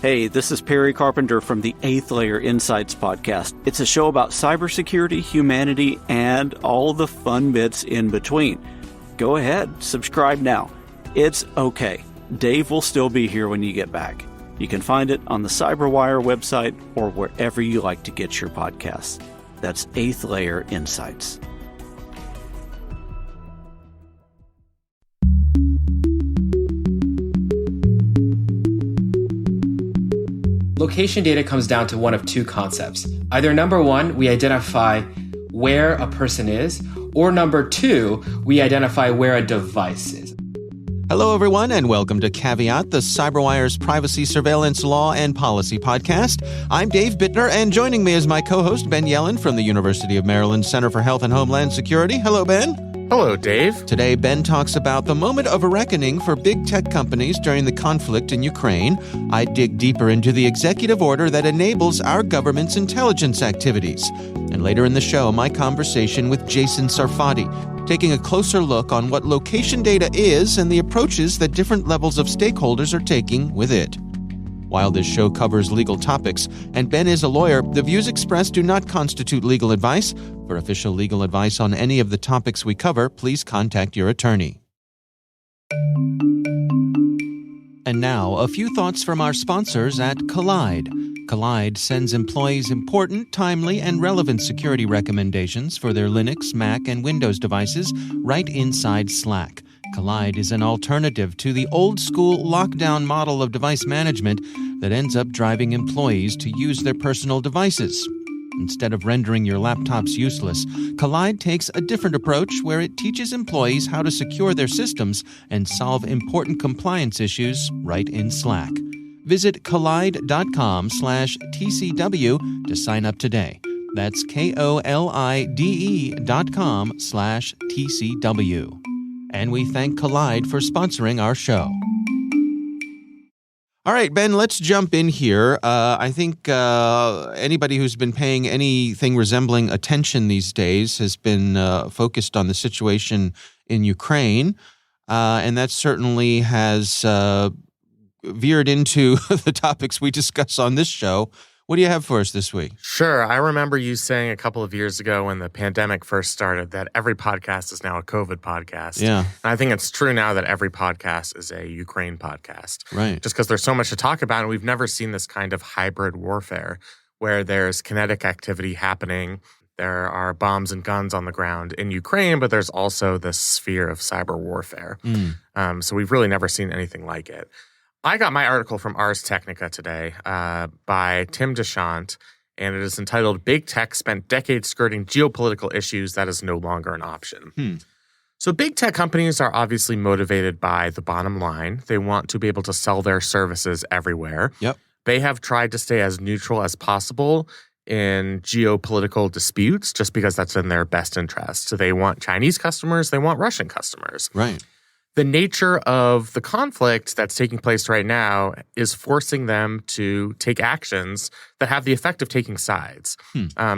Hey, this is Perry Carpenter from the 8th Layer Insights podcast. It's a show about cybersecurity, humanity, and all the fun bits in between. Go ahead, subscribe now. It's okay. Dave will still be here when you get back. You can find it on the CyberWire website or wherever you like to get your podcasts. That's 8th Layer Insights. Location data comes down to one of two concepts. Either number one, we identify where a person is, or number two, we identify where a device is. Hello, everyone, and welcome to Caveat, the CyberWire's privacy, surveillance, law, and policy podcast. I'm Dave Bittner, and joining me is my co-host, Ben Yellen from the University of Maryland Center for Health and Homeland Security. Hello, Ben. Hello, Dave. Today, Ben talks about the moment of a reckoning for big tech companies during the conflict in Ukraine. I dig deeper into the executive order that enables our government's intelligence activities. And later in the show, my conversation with Jason Sarfati, taking a closer look on what location data is and the approaches that different levels of stakeholders are taking with it. While this show covers legal topics, and Ben is a lawyer, the views expressed do not constitute legal advice. For official legal advice on any of the topics we cover, please contact your attorney. And now, a few thoughts from our sponsors at Collide. Collide sends employees important, timely, and relevant security recommendations for their Linux, Mac, and Windows devices right inside Slack. Collide is an alternative to the old-school lockdown model of device management that ends up driving employees to use their personal devices. Instead of rendering your laptops useless, Collide takes a different approach where it teaches employees how to secure their systems and solve important compliance issues right in Slack. Visit collide.com/TCW to sign up today. That's KOLIDE.com/TCW. And we thank Collide for sponsoring our show. All right, Ben, let's jump in here. I think anybody who's been paying anything resembling attention these days has been focused on the situation in Ukraine, and that certainly has veered into the topics we discuss on this show. What do you have for us this week? Sure. I remember you saying a couple of years ago when the pandemic first started that every podcast is now a COVID podcast. Yeah. And I think it's true now that every podcast is a Ukraine podcast. Right. Just because there's so much to talk about, and we've never seen this kind of hybrid warfare where there's kinetic activity happening. There are bombs and guns on the ground in Ukraine, but there's also this sphere of cyber warfare. So we've really never seen anything like it. I got my article from Ars Technica today by Tim Deschamps, and it is entitled, Big Tech Spent Decades Skirting Geopolitical Issues That Is No Longer an Option. So big tech companies are obviously motivated by the bottom line. They want to be able to sell their services everywhere. Yep. They have tried to stay as neutral as possible in geopolitical disputes just because that's in their best interest. So they want Chinese customers, they want Russian customers. Right. The nature of the conflict that's taking place right now is forcing them to take actions that have the effect of taking sides.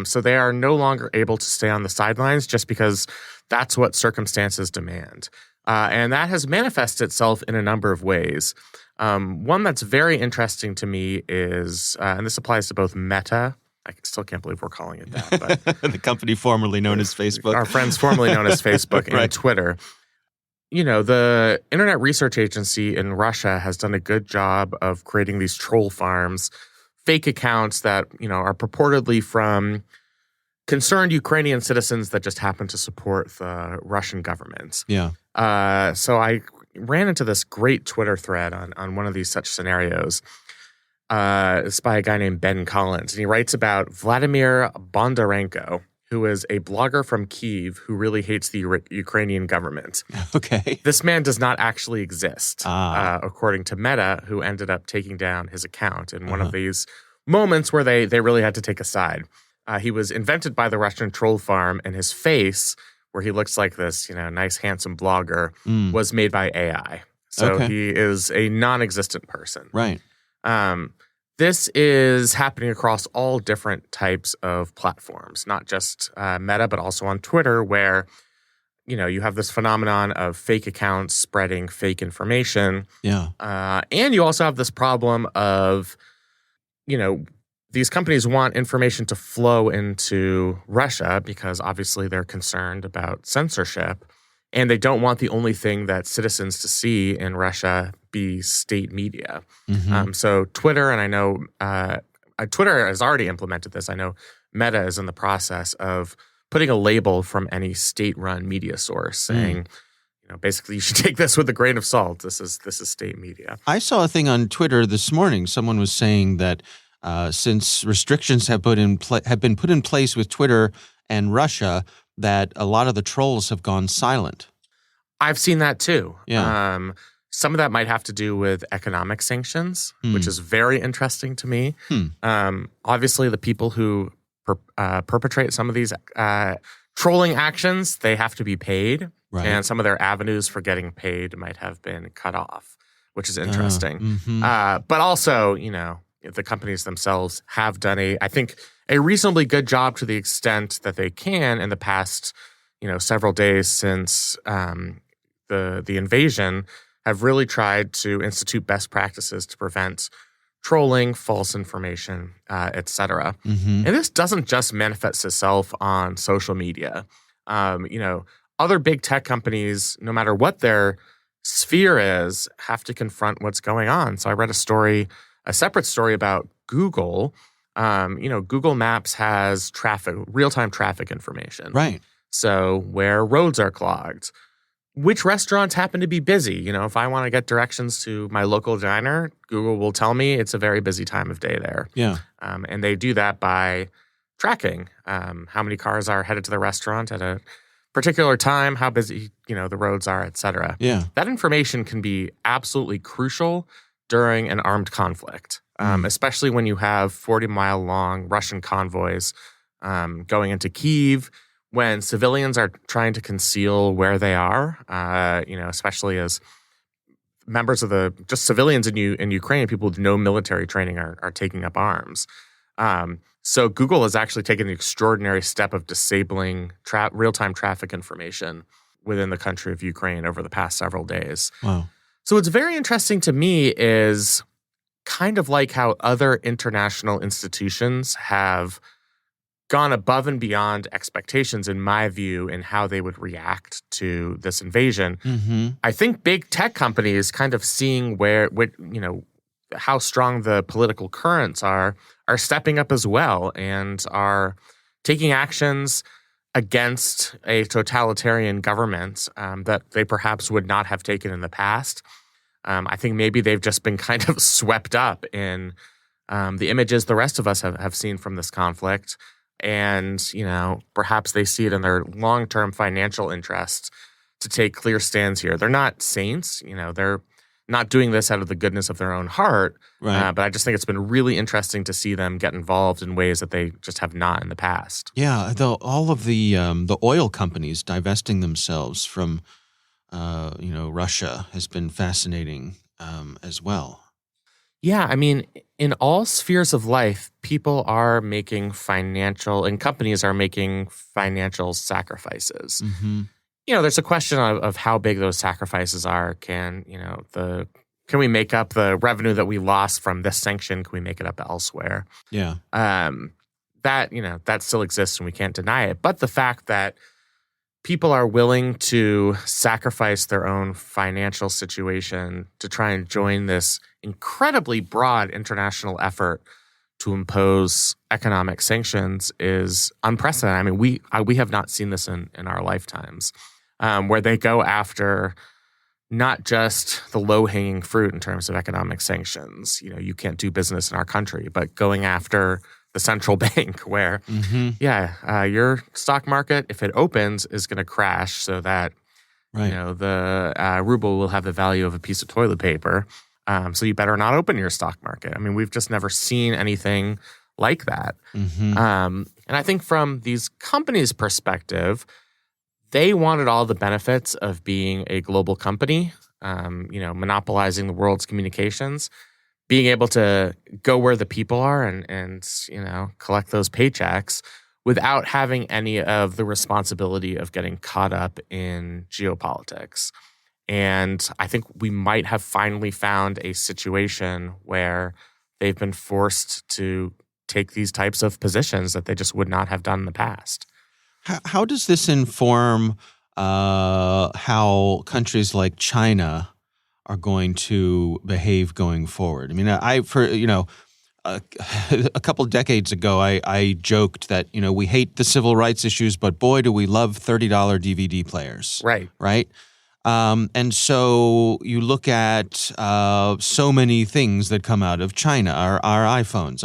So they are no longer able to stay on the sidelines just because that's what circumstances demand. And that has manifested itself in a number of ways. One that's very interesting to me is, and this applies to both Meta, I still can't believe we're calling it that, but the company formerly known as Facebook. Our friends formerly known as Facebook and Right. Twitter. You know, the Internet Research Agency in Russia has done a good job of creating these troll farms, fake accounts that, you know, are purportedly from concerned Ukrainian citizens that just happen to support the Russian government. Yeah. So I ran into this great Twitter thread on one of these such scenarios. It's by a guy named Ben Collins, and he writes about Vladimir Bondarenko, who is a blogger from Kyiv who really hates the Ukrainian government. Okay. This man does not actually exist, according to Meta, who ended up taking down his account in one of these moments where they really had to take a side. He was invented by the Russian troll farm, and his face, where he looks like this, you know, nice, handsome blogger, was made by AI. So he is a non-existent person. Right. This is happening across all different types of platforms, not just Meta, but also on Twitter, where, you know, you have this phenomenon of fake accounts spreading fake information. Yeah. And you also have this problem of these companies want information to flow into Russia because obviously they're concerned about censorship. And they don't want the only thing that citizens to see in Russia be state media. So Twitter, and I know Twitter has already implemented this. I know Meta is in the process of putting a label from any state-run media source saying, basically you should take this with a grain of salt. This is state media. I saw a thing on Twitter this morning. Someone was saying that since restrictions have been put in place with Twitter and Russia, that a lot of the trolls have gone silent. I've seen that too. Yeah. Some of that might have to do with economic sanctions, which is very interesting to me. Obviously, the people who perpetrate some of these trolling actions, they have to be paid. Right. And some of their avenues for getting paid might have been cut off, which is interesting. But also, the companies themselves have done I think a reasonably good job to the extent that they can in the past, several days since the invasion, have really tried to institute best practices to prevent trolling, false information, et cetera. And this doesn't just manifest itself on social media. Other big tech companies, no matter what their sphere is, have to confront what's going on. So I read a separate story about Google. Google Maps has real-time traffic information. Right. So where roads are clogged, which restaurants happen to be busy. If I want to get directions to my local diner, Google will tell me it's a very busy time of day there. Yeah. And they do that by tracking how many cars are headed to the restaurant at a particular time, how busy, the roads are, et cetera. Yeah. That information can be absolutely crucial during an armed conflict, especially when you have 40-mile-long Russian convoys going into Kyiv, when civilians are trying to conceal where they are, especially as members of just civilians in Ukraine, people with no military training are taking up arms. So Google has actually taken the extraordinary step of disabling real-time traffic information within the country of Ukraine over the past several days. Wow. So what's very interesting to me is kind of like how other international institutions have gone above and beyond expectations, in my view, in how they would react to this invasion. I think big tech companies kind of seeing how strong the political currents are stepping up as well and are taking actions against a totalitarian government that they perhaps would not have taken in the past. I think maybe they've just been kind of swept up in the images the rest of us have seen from this conflict. And, perhaps they see it in their long-term financial interests to take clear stands here. They're not saints, they're not doing this out of the goodness of their own heart. Right. But I just think it's been really interesting to see them get involved in ways that they just have not in the past. Yeah, all of the oil companies divesting themselves from, Russia has been fascinating as well. Yeah, I mean, in all spheres of life, people are making and companies are making financial sacrifices. There's a question of how big those sacrifices are. Can we make up the revenue that we lost from this sanction? Can we make it up elsewhere? Yeah. That still exists and we can't deny it. But the fact that people are willing to sacrifice their own financial situation to try and join this incredibly broad international effort to impose economic sanctions is unprecedented. I mean, we have not seen this in our lifetimes, where they go after not just the low-hanging fruit in terms of economic sanctions. You can't do business in our country, but going after the central bank where, your stock market, if it opens, is going to crash so that, the ruble will have the value of a piece of toilet paper. So you better not open your stock market. I mean, we've just never seen anything like that. And I think from these companies' perspective, they wanted all the benefits of being a global company, monopolizing the world's communications, being able to go where the people are and collect those paychecks without having any of the responsibility of getting caught up in geopolitics. And I think we might have finally found a situation where they've been forced to take these types of positions that they just would not have done in the past. How does this inform how countries like China are going to behave going forward? I mean, a couple decades ago, I joked that, we hate the civil rights issues, but boy, do we love $30 DVD players. Right. Right? And so you look at so many things that come out of China, our iPhones.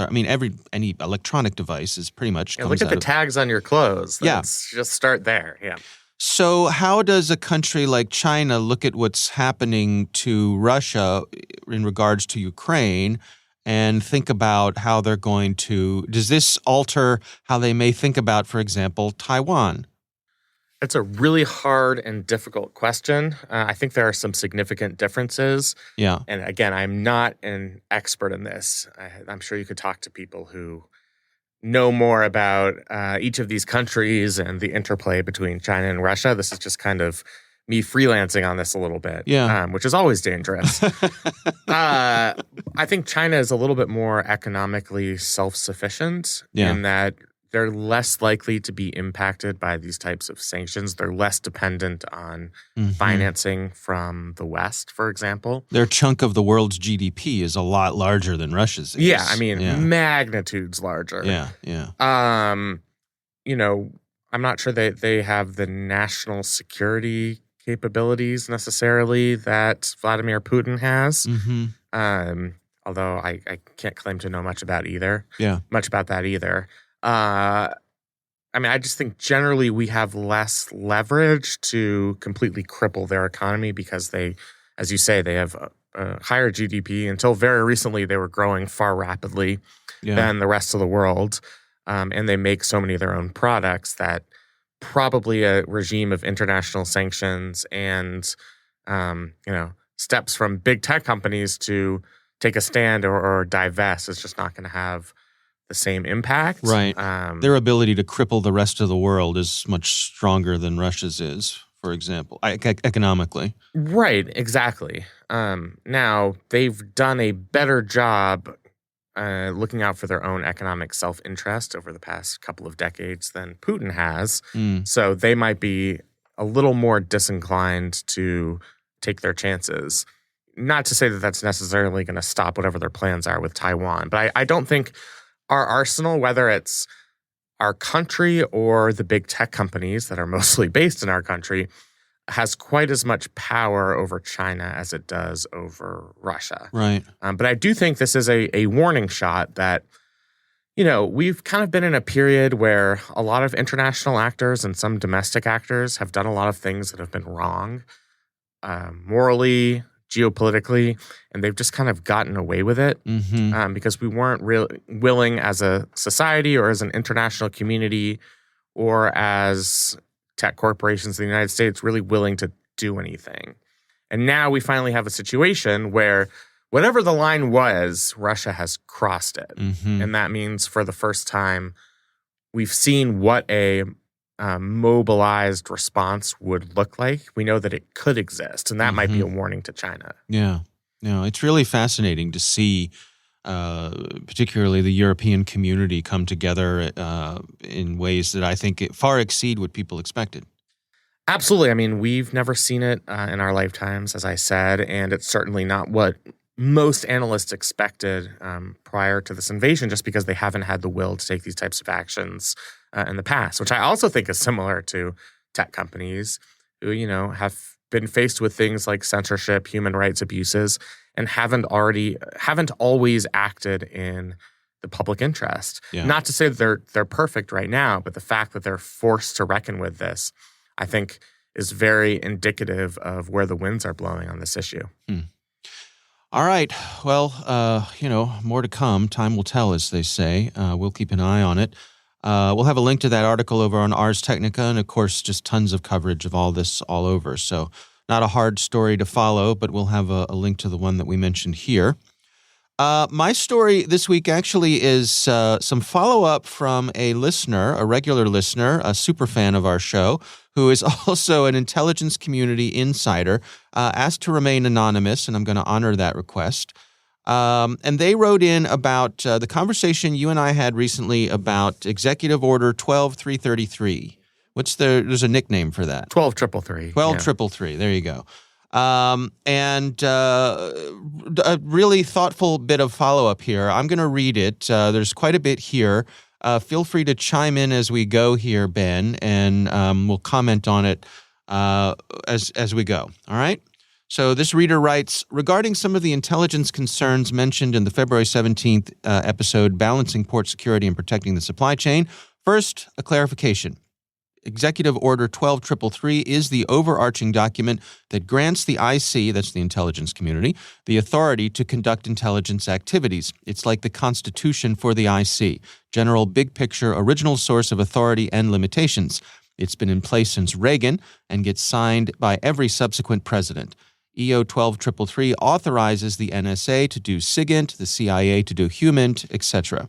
Any electronic device is pretty much comes look at out the of, tags on your clothes. Just start there. Yeah. So how does a country like China look at what's happening to Russia in regards to Ukraine and think about how they're going to – does this alter how they may think about, for example, Taiwan? It's a really hard and difficult question. I think there are some significant differences. Yeah. And again, I'm not an expert in this. I'm sure you could talk to people who know more about each of these countries and the interplay between China and Russia. This is just kind of me freelancing on this a little bit, which is always dangerous. I think China is a little bit more economically self-sufficient in that they're less likely to be impacted by these types of sanctions. They're less dependent on financing from the West, for example. Their chunk of the world's GDP is a lot larger than Russia's is. Yeah, magnitudes larger. Yeah. I'm not sure they have the national security capabilities necessarily that Vladimir Putin has. Although I can't claim to know much about that either. I just think generally we have less leverage to completely cripple their economy because they, as you say, they have a higher GDP. Until very recently, they were growing far rapidly than the rest of the world. And they make so many of their own products that probably a regime of international sanctions and, steps from big tech companies to take a stand or divest is just not going to have the same impact. Right. Their ability to cripple the rest of the world is much stronger than Russia's is, for example, economically. Right, exactly. Now, they've done a better job looking out for their own economic self-interest over the past couple of decades than Putin has. So they might be a little more disinclined to take their chances. Not to say that that's necessarily going to stop whatever their plans are with Taiwan, but I don't think our arsenal, whether it's our country or the big tech companies that are mostly based in our country, has quite as much power over China as it does over Russia. Right. But I do think this is a warning shot that, we've kind of been in a period where a lot of international actors and some domestic actors have done a lot of things that have been wrong, morally, geopolitically, and they've just kind of gotten away with it because we weren't really willing as a society or as an international community or as tech corporations in the United States really willing to do anything. And now we finally have a situation where whatever the line was, Russia has crossed it. And that means for the first time, we've seen what a mobilized response would look like. We know that it could exist, and that might be a warning to China. Yeah. No, it's really fascinating to see particularly the European community come together in ways that I think far exceed what people expected. Absolutely. We've never seen it in our lifetimes, as I said, and it's certainly not what most analysts expected prior to this invasion, just because they haven't had the will to take these types of actions in the past, which I also think is similar to tech companies who, have been faced with things like censorship, human rights abuses, and haven't always acted in the public interest. Yeah. Not to say that they're perfect right now, but the fact that they're forced to reckon with this, I think, is very indicative of where the winds are blowing on this issue. All right. Well, more to come. Time will tell, as they say. We'll keep an eye on it. We'll have a link to that article over on Ars Technica, and of course, just tons of coverage of all this all over. So not a hard story to follow, but we'll have a link to the one that we mentioned here. My story this week actually is some follow-up from a listener, a regular listener, a super fan of our show, who is also an intelligence community insider, asked to remain anonymous, and I'm going to honor that request. And they wrote in about the conversation you and I had recently about Executive Order 12333. There's a nickname for that. 12333. 12333. There you go. And a really thoughtful bit of follow-up here. I'm going to read it. There's quite a bit here. Feel free to chime in as we go here, Ben, and we'll comment on it as we go. All right? So this reader writes, regarding some of the intelligence concerns mentioned in the February 17th episode, Balancing Port Security and Protecting the Supply Chain, first, a clarification. Executive Order 12333 is the overarching document that grants the IC, that's the intelligence community, the authority to conduct intelligence activities. It's like the Constitution for the IC, general big picture, original source of authority and limitations. It's been in place since Reagan and gets signed by every subsequent president. EO 12333 authorizes the NSA to do SIGINT, the CIA to do HUMINT, etc.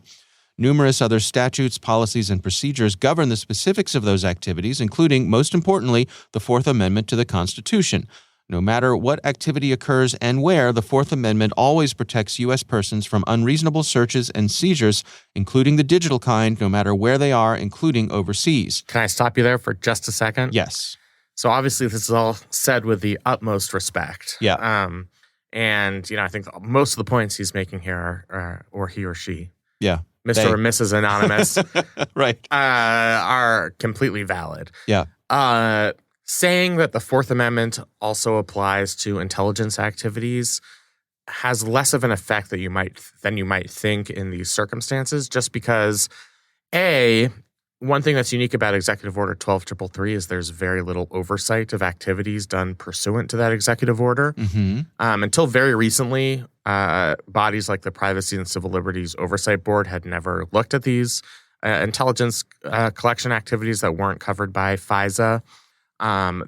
Numerous other statutes, policies, and procedures govern the specifics of those activities, including, most importantly, the Fourth Amendment to the Constitution. No matter what activity occurs and where, the Fourth Amendment always protects U.S. persons from unreasonable searches and seizures, including the digital kind, no matter where they are, including overseas. Can I stop you there for just a second? Yes. So obviously this is all said with the utmost respect. Yeah. And, I think most of the points he's making here are or he or she. Yeah. Mr. or Mrs. Anonymous, right, are completely valid. Yeah. Saying that the Fourth Amendment also applies to intelligence activities has less of an effect than you might think in these circumstances, just because, one thing that's unique about Executive Order 12333 is there's very little oversight of activities done pursuant to that executive order. Mm-hmm. Until very recently, bodies like the Privacy and Civil Liberties Oversight Board had never looked at these intelligence collection activities that weren't covered by FISA.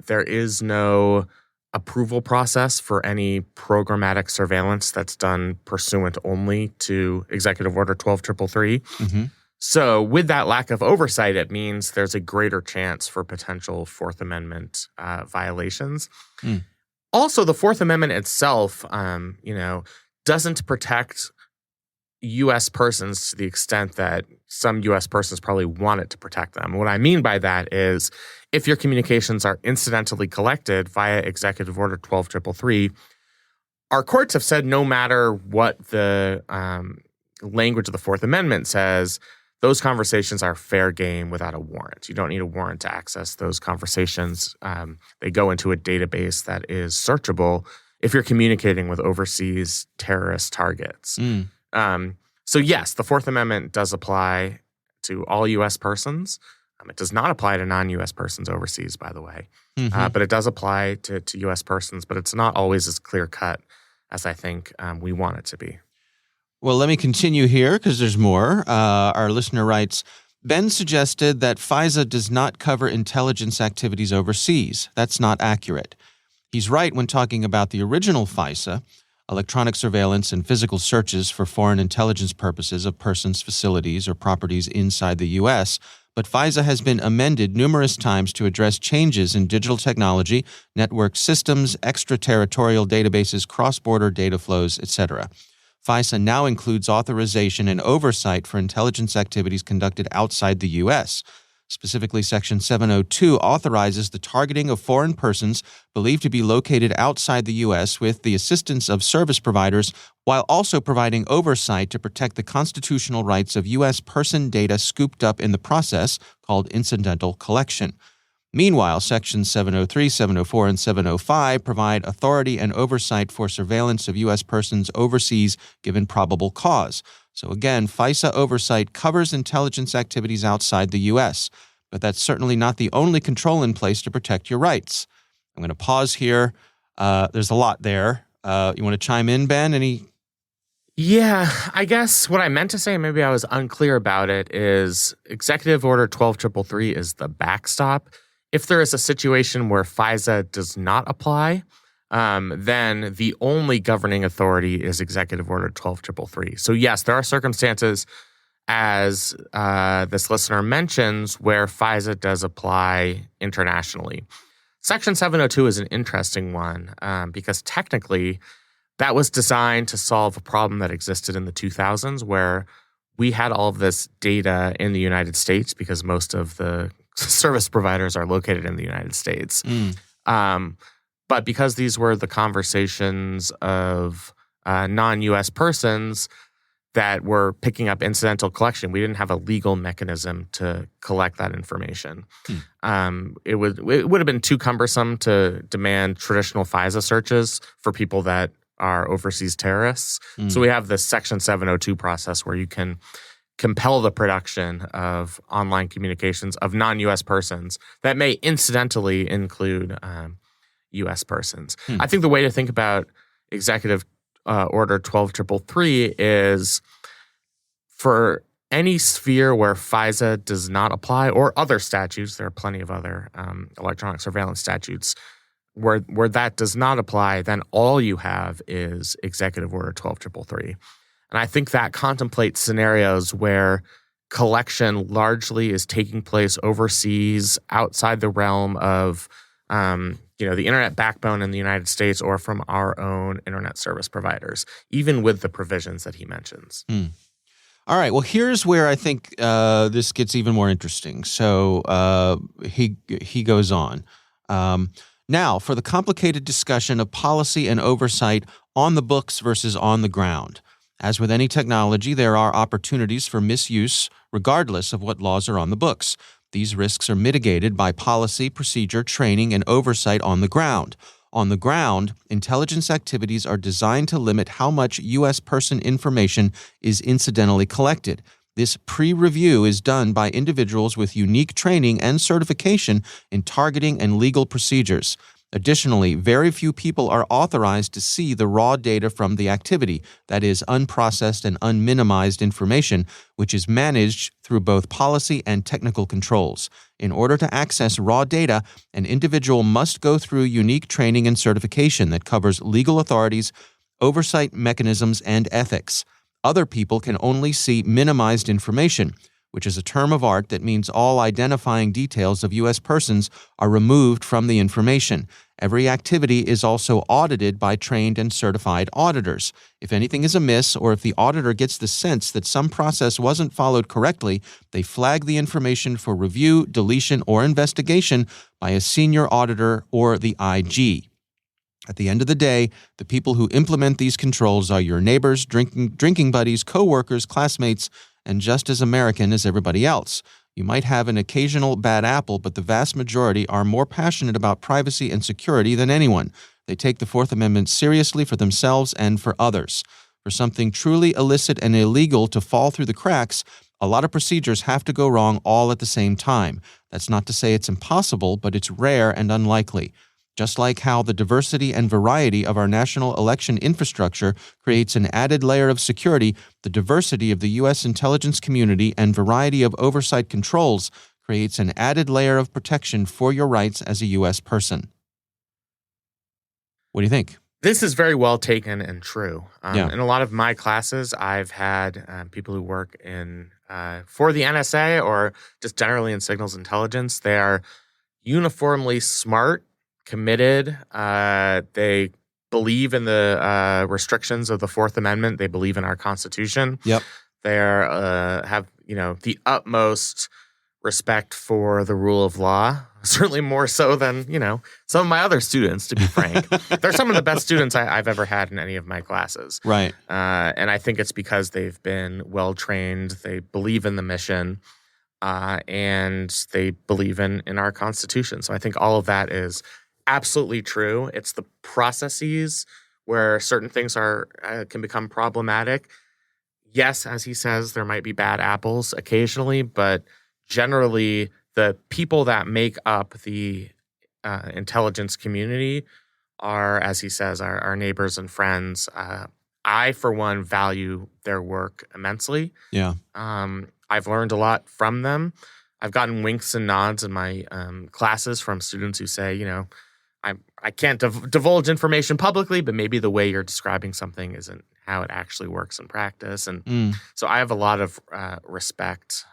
There is no approval process for any programmatic surveillance that's done pursuant only to Executive Order 12333. Mm-hmm. So with that lack of oversight, it means there's a greater chance for potential Fourth Amendment violations. Mm. Also, the Fourth Amendment itself, doesn't protect U.S. persons to the extent that some U.S. persons probably want it to protect them. What I mean by that is if your communications are incidentally collected via Executive Order 12333, our courts have said no matter what the language of the Fourth Amendment says, those conversations are fair game without a warrant. You don't need a warrant to access those conversations. They go into a database that is searchable if you're communicating with overseas terrorist targets. Mm. So yes, the Fourth Amendment does apply to all U.S. persons. It does not apply to non-U.S. persons overseas, by the way. Mm-hmm. But it does apply to U.S. persons, but it's not always as clear-cut as I think we want it to be. Well, let me continue here because there's more. Our listener writes, Ben suggested that FISA does not cover intelligence activities overseas. That's not accurate. He's right when talking about the original FISA, electronic surveillance and physical searches for foreign intelligence purposes of persons, facilities, or properties inside the U.S., but FISA has been amended numerous times to address changes in digital technology, network systems, extraterritorial databases, cross-border data flows, etc. FISA now includes authorization and oversight for intelligence activities conducted outside the U.S. Specifically, Section 702 authorizes the targeting of foreign persons believed to be located outside the U.S. with the assistance of service providers, while also providing oversight to protect the constitutional rights of U.S. person data scooped up in the process, called incidental collection. Meanwhile, Sections 703, 704, and 705 provide authority and oversight for surveillance of U.S. persons overseas given probable cause. So again, FISA oversight covers intelligence activities outside the U.S., but that's certainly not the only control in place to protect your rights. I'm going to pause here. There's a lot there. You want to chime in, Ben? Yeah, I guess what I meant to say, maybe I was unclear about it, is Executive Order 12333 is the backstop. If there is a situation where FISA does not apply, then the only governing authority is Executive Order 12333. So yes, there are circumstances, as this listener mentions, where FISA does apply internationally. Section 702 is an interesting one because technically that was designed to solve a problem that existed in the 2000s where we had all of this data in the United States because most of the service providers are located in the United States. But because these were the conversations of non-U.S. persons that were picking up incidental collection, we didn't have a legal mechanism to collect that information. It would have been too cumbersome to demand traditional FISA searches for people that are overseas terrorists. So we have this Section 702 process where you can compel the production of online communications of non-U.S. persons that may incidentally include U.S. persons. I think the way to think about Executive Order 12333 is for any sphere where FISA does not apply, or other statutes, there are plenty of other electronic surveillance statutes, where that does not apply, then all you have is Executive Order 12333. And I think that contemplates scenarios where collection largely is taking place overseas, outside the realm of the internet backbone in the United States or from our own internet service providers, even with the provisions that he mentions. All right. Well, here's where I think this gets even more interesting. So he goes on. Now, for the complicated discussion of policy and oversight on the books versus on the ground. As with any technology, there are opportunities for misuse regardless of what laws are on the books. These risks are mitigated by policy, procedure, training, and oversight on the ground. On the ground, intelligence activities are designed to limit how much U.S. person information is incidentally collected. This pre-review is done by individuals with unique training and certification in targeting and legal procedures. Additionally, very few people are authorized to see the raw data from the activity, that is, unprocessed and unminimized information, which is managed through both policy and technical controls. In order to access raw data, an individual must go through unique training and certification that covers legal authorities, oversight mechanisms, and ethics. Other people can only see minimized information, which is a term of art that means all identifying details of U.S. persons are removed from the information. Every activity is also audited by trained and certified auditors. If anything is amiss, or if the auditor gets the sense that some process wasn't followed correctly, they flag the information for review, deletion, or investigation by a senior auditor or the IG. At the end of the day, the people who implement these controls are your neighbors, drinking buddies, coworkers, classmates, and just as American as everybody else. You might have an occasional bad apple, but the vast majority are more passionate about privacy and security than anyone. They take the Fourth Amendment seriously for themselves and for others. For something truly illicit and illegal to fall through the cracks, a lot of procedures have to go wrong all at the same time. That's not to say it's impossible, but it's rare and unlikely. Just like how the diversity and variety of our national election infrastructure creates an added layer of security, the diversity of the U.S. intelligence community and variety of oversight controls creates an added layer of protection for your rights as a U.S. person. What do you think? This is very well taken and true. Yeah. In a lot of my classes, I've had people who work in for the NSA or just generally in signals intelligence. They are uniformly smart, committed. They believe in the restrictions of the Fourth Amendment. They believe in our Constitution. Yep. They have the utmost respect for the rule of law. Certainly more so than some of my other students. To be frank, they're some of the best students I've ever had in any of my classes. Right. And I think it's because they've been well trained. They believe in the mission. And they believe in our Constitution. So I think all of that is absolutely true. It's the processes where certain things can become problematic. Yes, as he says, there might be bad apples occasionally, but generally the people that make up the intelligence community are, as he says, our neighbors and friends. I, for one, value their work immensely. Yeah. I've learned a lot from them. I've gotten winks and nods in my classes from students who say, I can't divulge information publicly, but maybe the way you're describing something isn't how it actually works in practice. And so I have a lot of respect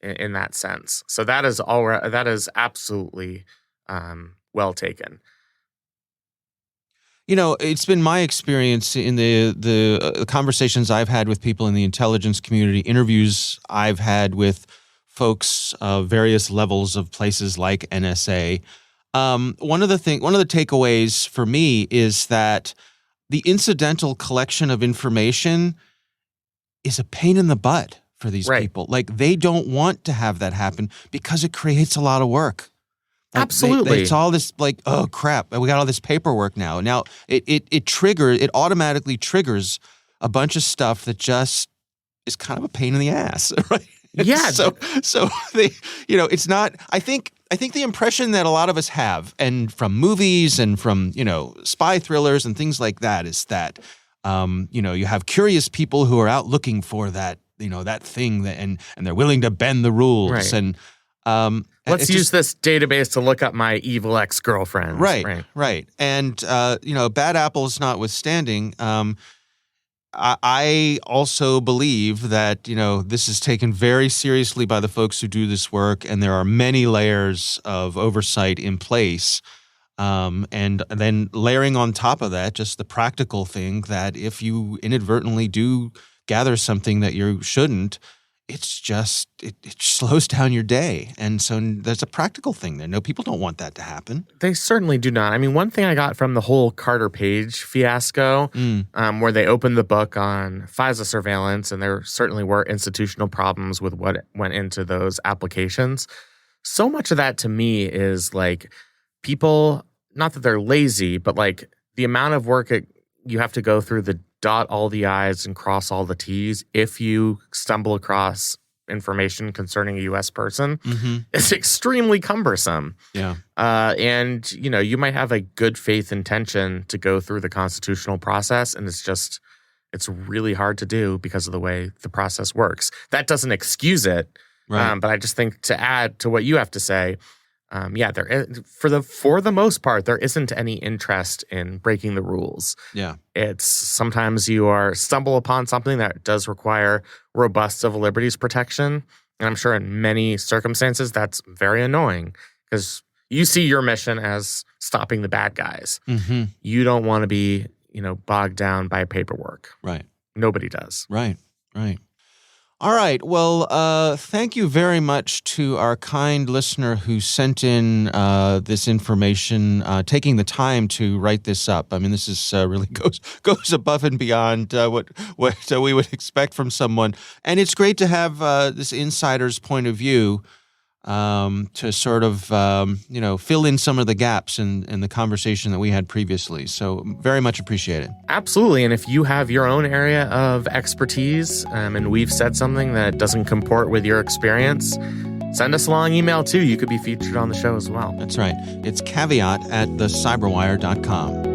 in that sense. So that is absolutely well taken. It's been my experience in the conversations I've had with people in the intelligence community, interviews I've had with folks of various levels of places like NSA. One of the takeaways for me is that the incidental collection of information is a pain in the butt for these people. Like, they don't want to have that happen because it creates a lot of work. Absolutely. It's all this like, oh crap, we got all this paperwork now. Now it automatically triggers a bunch of stuff that just is kind of a pain in the ass, right? Yeah. So they, it's not, I think the impression that a lot of us have, and from movies and from, spy thrillers and things like that, is that, you have curious people who are out looking for that, that thing that, and they're willing to bend the rules. Right. And, let's use this database to look up my evil ex-girlfriend. Right. And, bad apples notwithstanding, I also believe that, this is taken very seriously by the folks who do this work, and there are many layers of oversight in place. And then layering on top of that, just the practical thing that if you inadvertently do gather something that you shouldn't, it's just, it slows down your day. And so there's a practical thing there. No, people don't want that to happen. They certainly do not. I mean, one thing I got from the whole Carter Page fiasco, where they opened the book on FISA surveillance, and there certainly were institutional problems with what went into those applications. So much of that to me is like people, not that they're lazy, but like the amount of work you have to go through to dot all the I's and cross all the T's if you stumble across information concerning a U.S. person is extremely cumbersome. Yeah. And, you might have a good faith intention to go through the constitutional process, and it's really hard to do because of the way the process works. That doesn't excuse it. Right. But I just think, to add to what you have to say, there is, for the most part, there isn't any interest in breaking the rules. Yeah, it's sometimes you stumble upon something that does require robust civil liberties protection, and I'm sure in many circumstances that's very annoying because you see your mission as stopping the bad guys. You don't want to be, bogged down by paperwork. Right. Nobody does. Right. All right. Well, thank you very much to our kind listener who sent in this information, taking the time to write this up. I mean, this is really goes above and beyond what we would expect from someone, and it's great to have this insider's point of view to sort of fill in some of the gaps in the conversation that we had previously. So very much appreciated. Absolutely. And if you have your own area of expertise and we've said something that doesn't comport with your experience, send us a long email too. You could be featured on the show as well. That's right. It's caveat@thecyberwire.com.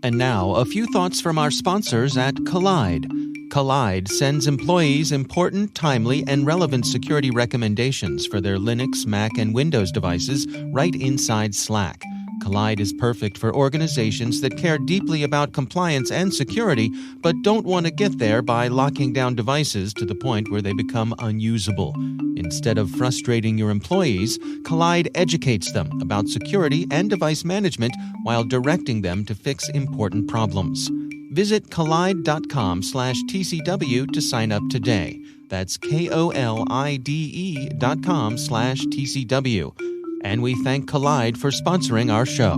And now, a few thoughts from our sponsors at Collide. Collide sends employees important, timely, and relevant security recommendations for their Linux, Mac, and Windows devices right inside Slack. Collide is perfect for organizations that care deeply about compliance and security, but don't want to get there by locking down devices to the point where they become unusable. Instead of frustrating your employees, Collide educates them about security and device management while directing them to fix important problems. Visit collide.com/TCW to sign up today. That's KOLIDE.com/TCW. And we thank Collide for sponsoring our show.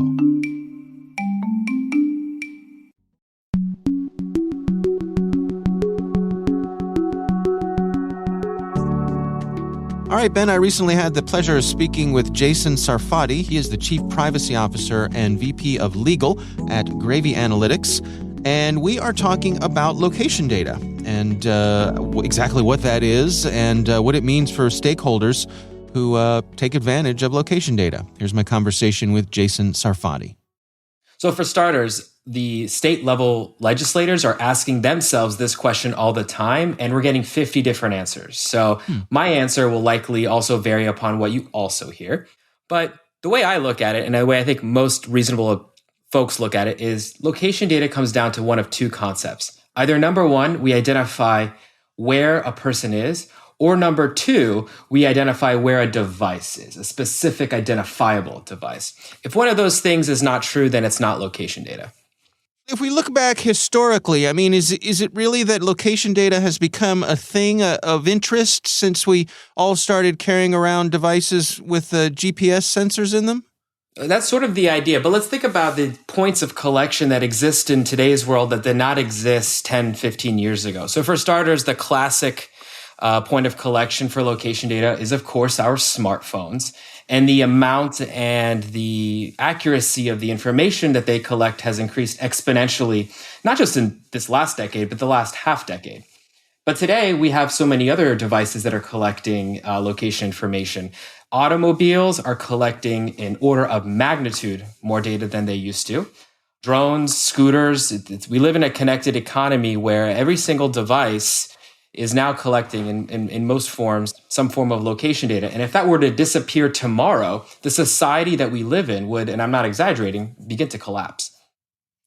All right, Ben, I recently had the pleasure of speaking with Jason Sarfati. He is the Chief Privacy Officer and VP of Legal at Gravy Analytics. And we are talking about location data and exactly what that is and what it means for stakeholders who take advantage of location data. Here's my conversation with Jason Sarfati. So for starters, the state level legislators are asking themselves this question all the time, and we're getting 50 different answers. So my answer will likely also vary upon what you also hear. But the way I look at it, and the way I think most reasonable folks look at it, is location data comes down to one of two concepts. Either number one, we identify where a person is, or number two, we identify where a device is, a specific identifiable device. If one of those things is not true, then it's not location data. If we look back historically, I mean, is it really that location data has become a thing of interest since we all started carrying around devices with GPS sensors in them? That's sort of the idea. But let's think about the points of collection that exist in today's world that did not exist 10, 15 years ago. So for starters, the classic point of collection for location data is, of course, our smartphones. And the amount and the accuracy of the information that they collect has increased exponentially, not just in this last decade, but the last half decade. But today, we have so many other devices that are collecting location information. Automobiles are collecting an order of magnitude more data than they used to. Drones, scooters, we live in a connected economy where every single device is now collecting in most forms some form of location data. And if that were to disappear tomorrow, the society that we live in would, and I'm not exaggerating, begin to collapse.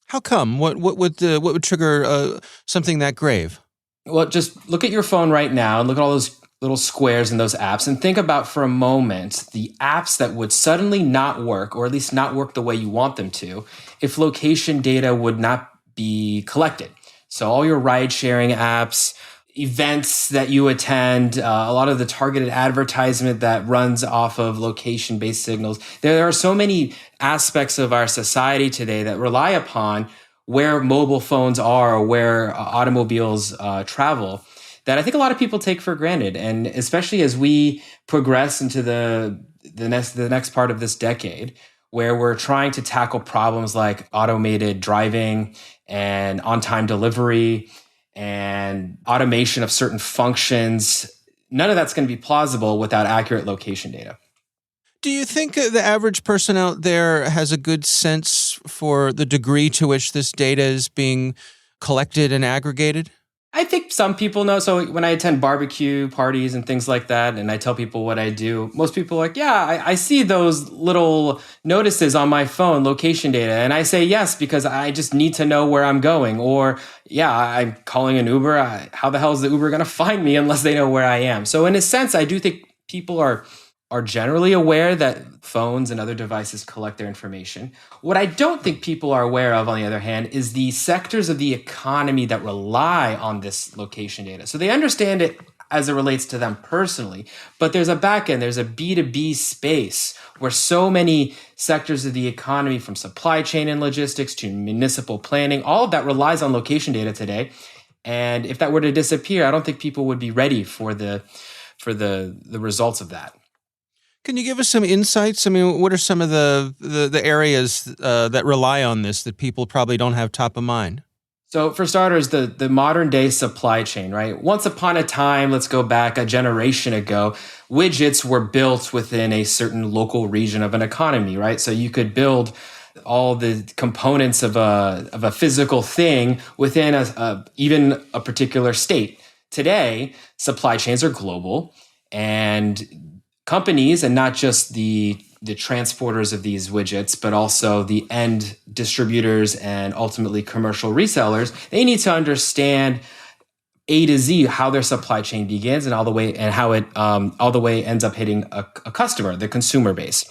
How come? What would trigger something that grave? Well, just look at your phone right now and look at all those little squares in those apps and think about for a moment the apps that would suddenly not work, or at least not work the way you want them to, if location data would not be collected. So all your ride-sharing apps, events that you attend, a lot of the targeted advertisement that runs off of location-based signals. There are so many aspects of our society today that rely upon where mobile phones are or where automobiles travel that I think a lot of people take for granted. And especially as we progress into the next part of this decade, where we're trying to tackle problems like automated driving and on-time delivery and automation of certain functions, none of that's going to be plausible without accurate location data. Do you think the average person out there has a good sense for the degree to which this data is being collected and aggregated? I think some people know. So when I attend barbecue parties and things like that, and I tell people what I do, most people are like, yeah, I see those little notices on my phone, location data. And I say yes, because I just need to know where I'm going. Or, yeah, I'm calling an Uber. How the hell is the Uber going to find me unless they know where I am? So in a sense, I do think people are generally aware that phones and other devices collect their information. What I don't think people are aware of, on the other hand, is the sectors of the economy that rely on this location data. So they understand it as it relates to them personally, but there's a back end, there's a B2B space where so many sectors of the economy, from supply chain and logistics to municipal planning, all of that relies on location data today. And if that were to disappear, I don't think people would be ready for the results of that. Can you give us some insights? I mean, what are some of the areas that rely on this that people probably don't have top of mind? So for starters, the modern day supply chain, right? Once upon a time, let's go back a generation ago, widgets were built within a certain local region of an economy, right? So you could build all the components of a physical thing within even a particular state. Today, supply chains are global, and companies, and not just the transporters of these widgets, but also the end distributors and ultimately commercial resellers, they need to understand A to Z how their supply chain begins and all the way, and how it all the way ends up hitting a customer, the consumer base.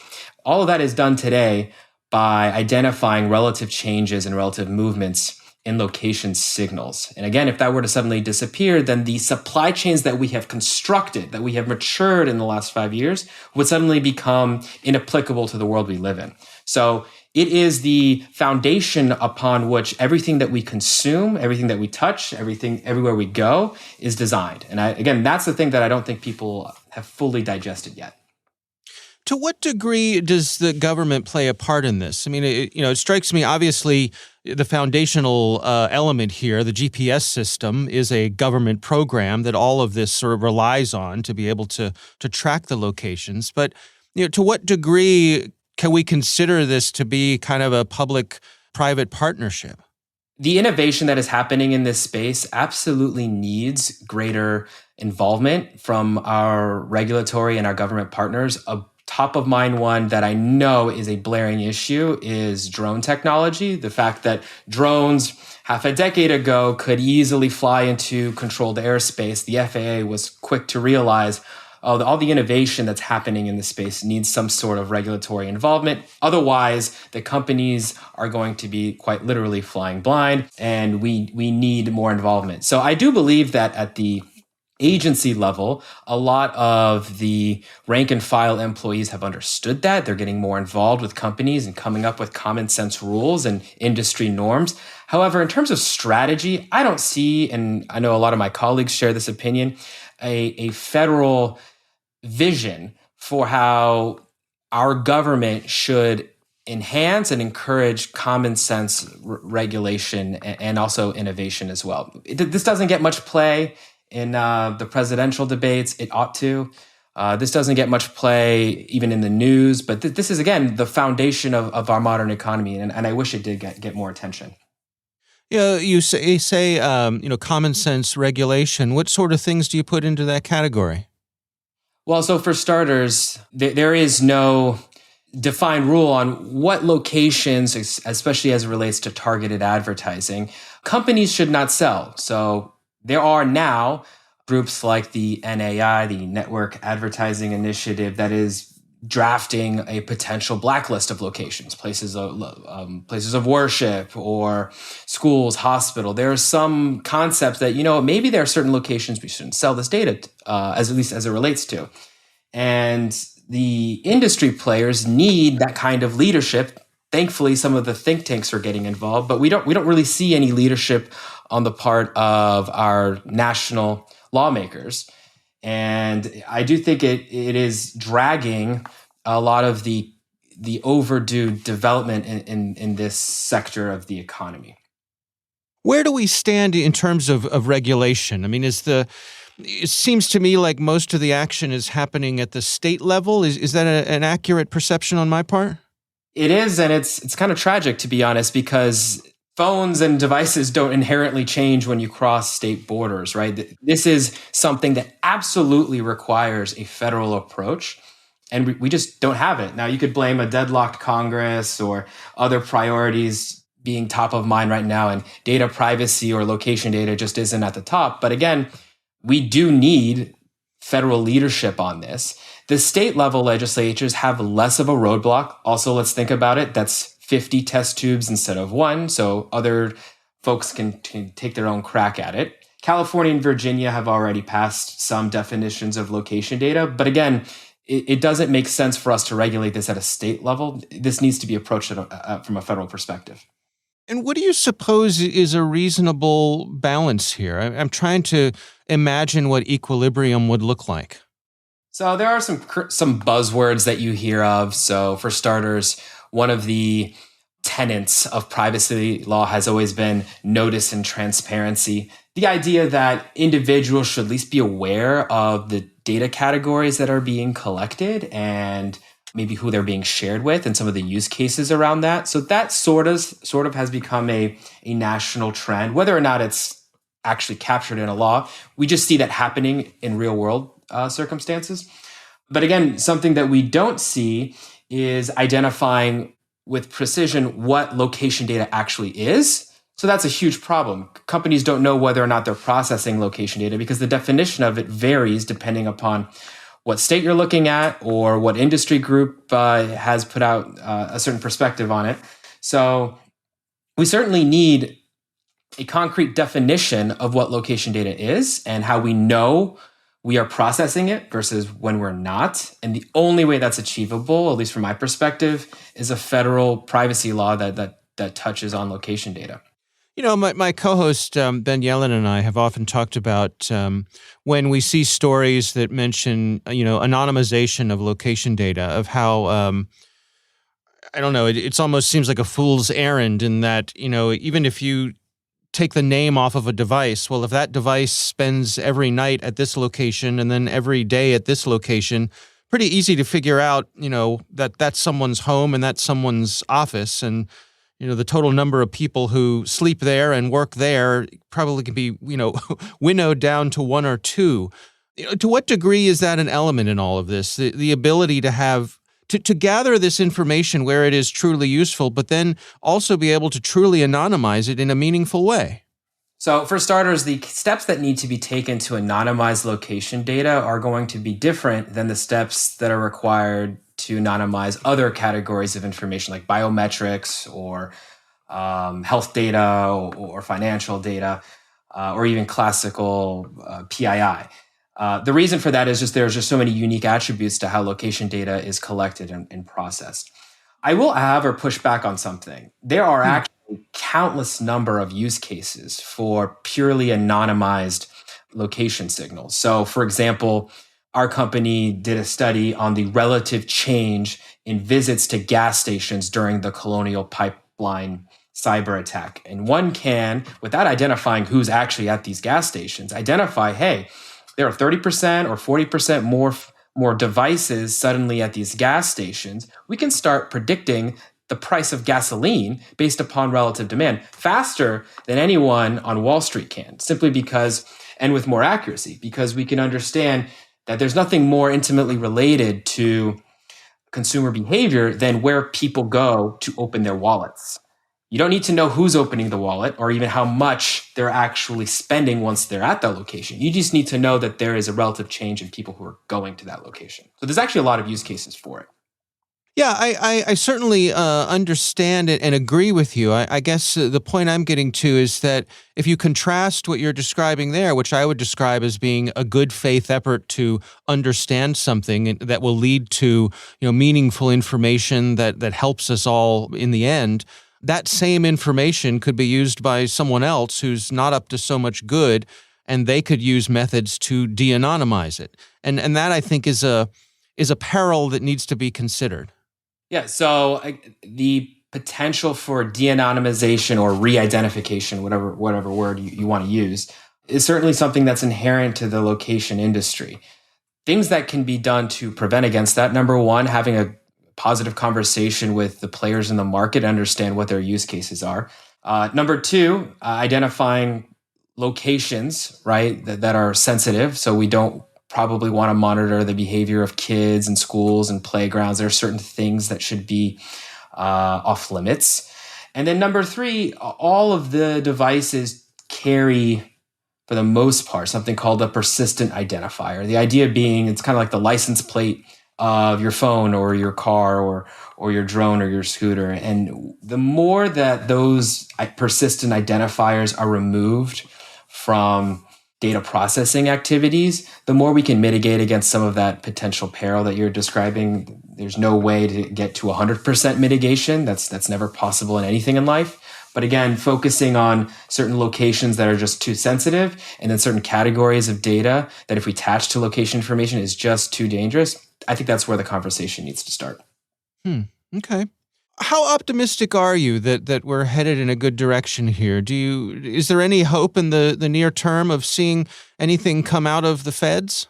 All of that is done today by identifying relative changes and relative movements in location signals. And again, if that were to suddenly disappear, then the supply chains that we have constructed, that we have matured in the last 5 years, would suddenly become inapplicable to the world we live in. So it is the foundation upon which everything that we consume, everything that we touch, everywhere we go is designed. And again, that's the thing that I don't think people have fully digested yet. To what degree does the government play a part in this? I mean, it strikes me, obviously, the foundational element here, the GPS system, is a government program that all of this sort of relies on to be able to track the locations. But to what degree can we consider this to be kind of a public-private partnership? The innovation that is happening in this space absolutely needs greater involvement from our regulatory and our government partners top of mind one that I know is a blaring issue is drone technology. The fact that drones half a decade ago could easily fly into controlled airspace. The FAA was quick to realize all the innovation that's happening in the space needs some sort of regulatory involvement. Otherwise, the companies are going to be quite literally flying blind, and we need more involvement. So I do believe that at the agency level, a lot of the rank and file employees have understood that. They're getting more involved with companies and coming up with common sense rules and industry norms. However, in terms of strategy, I don't see, and I know a lot of my colleagues share this opinion, a federal vision for how our government should enhance and encourage common sense regulation and also innovation as well. This doesn't get much play in the presidential debates. It ought to. This doesn't get much play even in the news, but this is, again, the foundation of our modern economy, and I wish it did get more attention. Yeah, you say common sense regulation. What sort of things do you put into that category? Well, so for starters, there is no defined rule on what locations, especially as it relates to targeted advertising, companies should not sell. So there are now groups like the NAI, the Network Advertising Initiative, that is drafting a potential blacklist of locations, places of worship or schools, hospital. There are some concepts that, maybe there are certain locations we shouldn't sell this data, at least as it relates to. And the industry players need that kind of leadership. Thankfully, some of the think tanks are getting involved, but we don't really see any leadership on the part of our national lawmakers. And I do think it is dragging a lot of the overdue development in this sector of the economy. Where do we stand in terms of regulation? I mean, it seems to me like most of the action is happening at the state level. Is that an accurate perception on my part? It is, and it's kind of tragic, to be honest, because phones and devices don't inherently change when you cross state borders, right? This is something that absolutely requires a federal approach, and we just don't have it. Now, you could blame a deadlocked Congress or other priorities being top of mind right now, and data privacy or location data just isn't at the top. But again, we do need federal leadership on this. The state level legislatures have less of a roadblock. Also, let's think about it. That's 50 test tubes instead of one, so other folks can take their own crack at it. California and Virginia have already passed some definitions of location data, but again, it doesn't make sense for us to regulate this at a state level. This needs to be approached from a federal perspective. And what do you suppose is a reasonable balance here? I'm trying to imagine what equilibrium would look like. So there are some buzzwords that you hear of. So for starters, one of the tenets of privacy law has always been notice and transparency. The idea that individuals should at least be aware of the data categories that are being collected and maybe who they're being shared with and some of the use cases around that. So that sort of has become a national trend. Whether or not it's actually captured in a law, we just see that happening in real world circumstances. But again, something that we don't see is identifying with precision what location data actually is. So that's a huge problem. Companies don't know whether or not they're processing location data because the definition of it varies depending upon what state you're looking at or what industry group has put out a certain perspective on it. So we certainly need a concrete definition of what location data is and how we know we are processing it versus when we're not. And the only way that's achievable, at least from my perspective, is a federal privacy law that touches on location data. My co-host Ben Yellen and I have often talked about when we see stories that mention, anonymization of location data, of how, I don't know, it almost seems like a fool's errand in that, even if you take the name off of a device. Well, if that device spends every night at this location and then every day at this location, pretty easy to figure out, that that's someone's home and that's someone's office. And, the total number of people who sleep there and work there probably can be, winnowed down to one or two. To what degree is that an element in all of this? The ability to have to gather this information where it is truly useful, but then also be able to truly anonymize it in a meaningful way. So for starters, the steps that need to be taken to anonymize location data are going to be different than the steps that are required to anonymize other categories of information like biometrics or health data or financial data or even classical PII. The reason for that is just there's just so many unique attributes to how location data is collected and processed. I will, however, push back on something. There are actually countless number of use cases for purely anonymized location signals. So, for example, our company did a study on the relative change in visits to gas stations during the Colonial Pipeline cyber attack. And one can, without identifying who's actually at these gas stations, identify, hey, there are 30% or 40% more devices suddenly at these gas stations. We can start predicting the price of gasoline based upon relative demand faster than anyone on Wall Street can, simply because, and with more accuracy, because we can understand that there's nothing more intimately related to consumer behavior than where people go to open their wallets. You don't need to know who's opening the wallet or even how much they're actually spending once they're at that location. You just need to know that there is a relative change in people who are going to that location. So there's actually a lot of use cases for it. Yeah, I certainly understand it and agree with you. I guess the point I'm getting to is that if you contrast what you're describing there, which I would describe as being a good faith effort to understand something that will lead to meaningful information that helps us all in the end, that same information could be used by someone else who's not up to so much good, and they could use methods to de-anonymize it. And that, I think, is a peril that needs to be considered. Yeah, so the potential for de-anonymization or re-identification, whatever word you want to use, is certainly something that's inherent to the location industry. Things that can be done to prevent against that: number one, having a positive conversation with the players in the market, understand what their use cases are. Number two, identifying locations, right, that are sensitive. So we don't probably want to monitor the behavior of kids in schools and playgrounds. There are certain things that should be off limits. And then number three, all of the devices carry, for the most part, something called a persistent identifier. The idea being it's kind of like the license plate of your phone or your car or your drone or your scooter. And the more that those persistent identifiers are removed from data processing activities, the more we can mitigate against some of that potential peril that you're describing. There's no way to get to 100% mitigation. That's never possible in anything in life. But again, focusing on certain locations that are just too sensitive, and then certain categories of data that if we attach to location information is just too dangerous, I think that's where the conversation needs to start. Okay. How optimistic are you that we're headed in a good direction here? Is there any hope in the near term of seeing anything come out of the feds?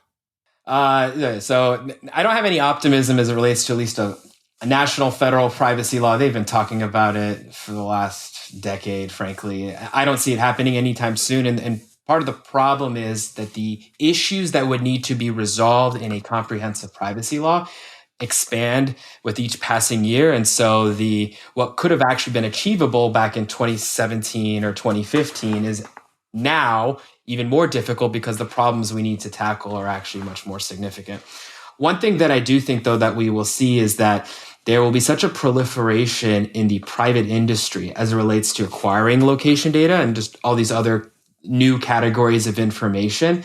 So I don't have any optimism as it relates to at least a national federal privacy law. They've been talking about it for the last decade, frankly. I don't see it happening anytime soon. And part of the problem is that the issues that would need to be resolved in a comprehensive privacy law expand with each passing year. And so what could have actually been achievable back in 2017 or 2015 is now even more difficult because the problems we need to tackle are actually much more significant. One thing that I do think, though, that we will see is that there will be such a proliferation in the private industry as it relates to acquiring location data and just all these other new categories of information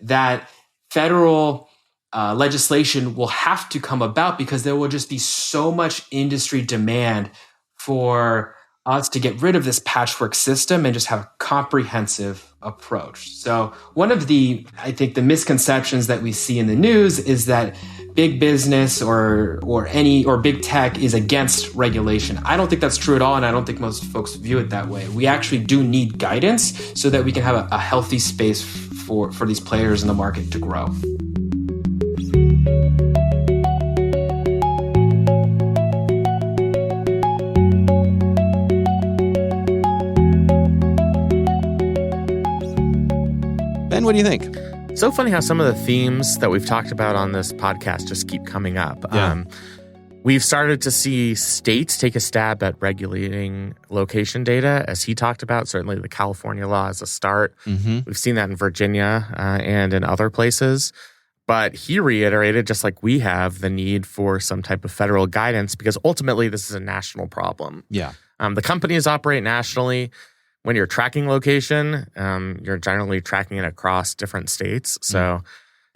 that federal legislation will have to come about, because there will just be so much industry demand for us to get rid of this patchwork system and just have a comprehensive approach. So one of the misconceptions that we see in the news is that big business or big tech is against regulation. I don't think that's true at all, and I don't think most folks view it that way. We actually do need guidance so that we can have a healthy space for these players in the market to grow. Ben, what do you think? So funny how some of the themes that we've talked about on this podcast just keep coming up. Yeah. We've started to see states take a stab at regulating location data, as he talked about. Certainly the California law is a start. Mm-hmm. We've seen that in Virginia and in other places. But he reiterated, just like we have, the need for some type of federal guidance because ultimately this is a national problem. Yeah. The companies operate nationally. When you're tracking location, you're generally tracking it across different states. So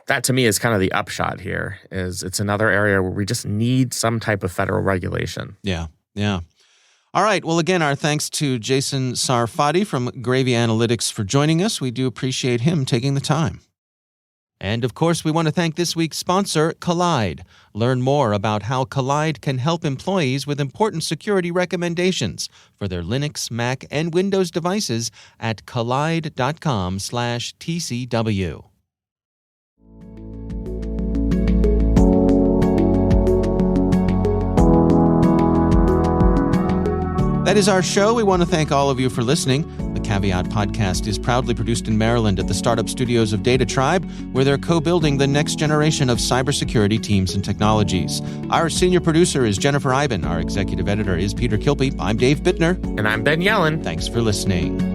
that to me is kind of the upshot here, is it's another area where we just need some type of federal regulation. Yeah. All right. Well, again, our thanks to Jason Sarfati from Gravy Analytics for joining us. We do appreciate him taking the time. And, of course, we want to thank this week's sponsor, Collide. Learn more about how Collide can help employees with important security recommendations for their Linux, Mac, and Windows devices at collide.com/TCW. That is our show. We want to thank all of you for listening. The Caveat podcast is proudly produced in Maryland at the startup studios of Data Tribe, where they're co-building the next generation of cybersecurity teams and technologies. Our senior producer is Jennifer Iben. Our executive editor is Peter Kilpe. I'm Dave Bittner. And I'm Ben Yellen. Thanks for listening.